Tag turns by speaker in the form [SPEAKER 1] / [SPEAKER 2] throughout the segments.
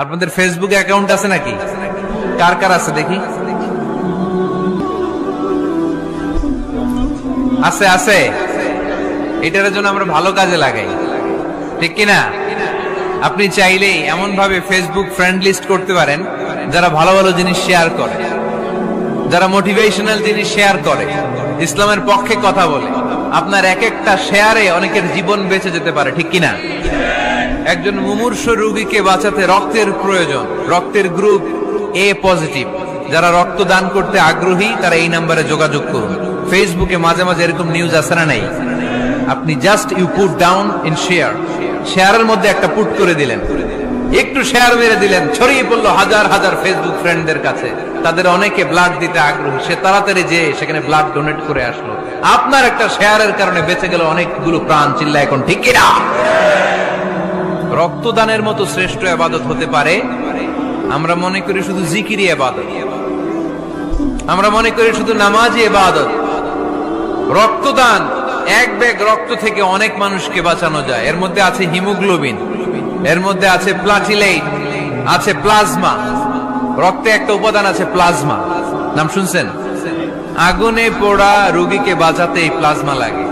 [SPEAKER 1] আপনাদের Facebook account আছে নাকি? কার কার আছে দেখি? আছে আছে। এটার জন্য আমরা ভালো কাজে লাগাই, ঠিক কিনা? আপনি চাইলেই এমন ভাবে ফেসবুক ফ্রেন্ড লিস্ট করতে পারেন যারা ভালো ভালো জিনিস শেয়ার করে, যারা মোটিভেশনাল জিনিস শেয়ার করে, ইসলামের পক্ষে কথা বলে। আপনার এক একটা শেয়ারে অনেকের জীবন বেঁচে যেতে পারে, ঠিক কিনা? একজন মুমূর্ষ রোগীকে বাঁচাতে রক্তের প্রয়োজন, রক্তের গ্রুপ এ পজিটিভ। যারা রক্ত দান করতে আগ্রহী তারা এই নাম্বারে যোগাযোগ করুন। ফেসবুকে মাঝে মাঝে এরকম নিউজ আসে না নাই? আপনি just you put down in share, শেয়ারের মধ্যে একটা পুট করে দিলেন, একটু শেয়ার মেরে দিলেন, ছড়িয়ে পড়লো হাজার হাজার ফেসবুক ফ্রেন্ডদের কাছে। তাদের অনেকে ব্লাড দিতে আগ্রহী, সে তাড়াতাড়ি যে সেখানে ব্লাড ডোনেট করে আসলো। আপনার একটা শেয়ারের কারণে বেঁচে গেল অনেকগুলো প্রাণ। চিল্লা এখন ঠিক কিনা? রক্তদানের মতো শ্রেষ্ঠ ইবাদত হতে পারে? আমরা মনে করি শুধু জিকিরি ইবাদত, আমরা মনে করি শুধু নামাজি ইবাদত। রক্তদান, এক ব্যাগ রক্ত থেকে অনেক মানুষকে বাঁচানো যায়। এর মধ্যে আছে হিমোগ্লোবিন, এর মধ্যে আছে প্লাটিলেট, আছে প্লাজমা। রক্তে একটা উপাদান আছে প্লাজমা, নাম শুনছেন? আগুনে পোড়া রোগীকে বাঁচাতে এই প্লাজমা লাগে।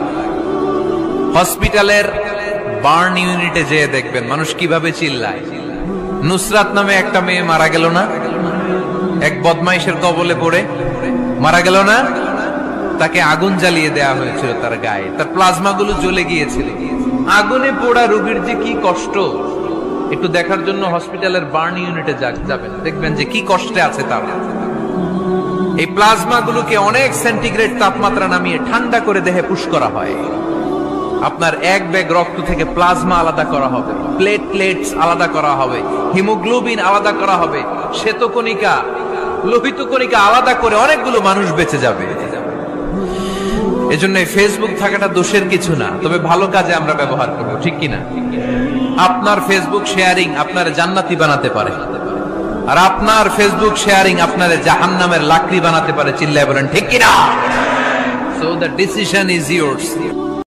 [SPEAKER 1] হসপিটালের বার্ন ইউনিটে যেয়ে দেখবেন মানুষ কিভাবে চিল্লায়। নুসরাত নামে একটা মেয়ে মারা গেল না? এক বদমাইশের কবলে পড়ে মারা গেল না? তাকে আগুন জ্বালিয়ে দেয়া হয়েছিল তার গায়ে, তার প্লাজমা গুলো জ্বলে গিয়েছিল। আগুনে পোড়া রোগীর যে কি কষ্ট, একটু দেখার জন্য হসপিটালের বার্ন ইউনিটে যাবেন, দেখবেন যে কি কষ্টে আছে তারা। এই প্লাজমা গুলোকে অনেক সেন্টিগ্রেড তাপমাত্রা নামিয়ে ঠান্ডা করে দেহে পুশ করা হয়। আপনার এক ব্যাগ রক্ত থেকে প্লাজমা আলাদা করা হবে, প্লেটলেটস আলাদা করা হবে, হিমোগ্লোবিন আলাদা করা হবে, শ্বেতকণিকা, লোহিত কণিকা আলাদা করে অনেকগুলো মানুষ বেঁচে যাবে। এজন্য ফেসবুক থাকাটা দোষের কিছু না, তবে ভালো কাজে আমরা ব্যবহার করব, ঠিক কিনা? আপনার ফেসবুক শেয়ারিং আপনার জান্নাতি বানাতে পারে, আর আপনার ফেসবুক শেয়ারিং আপনার জাহান্নামের লাকড়ি বানাতে পারে। চিল্লায় বলেন ঠিক কিনা? So the decision is yours.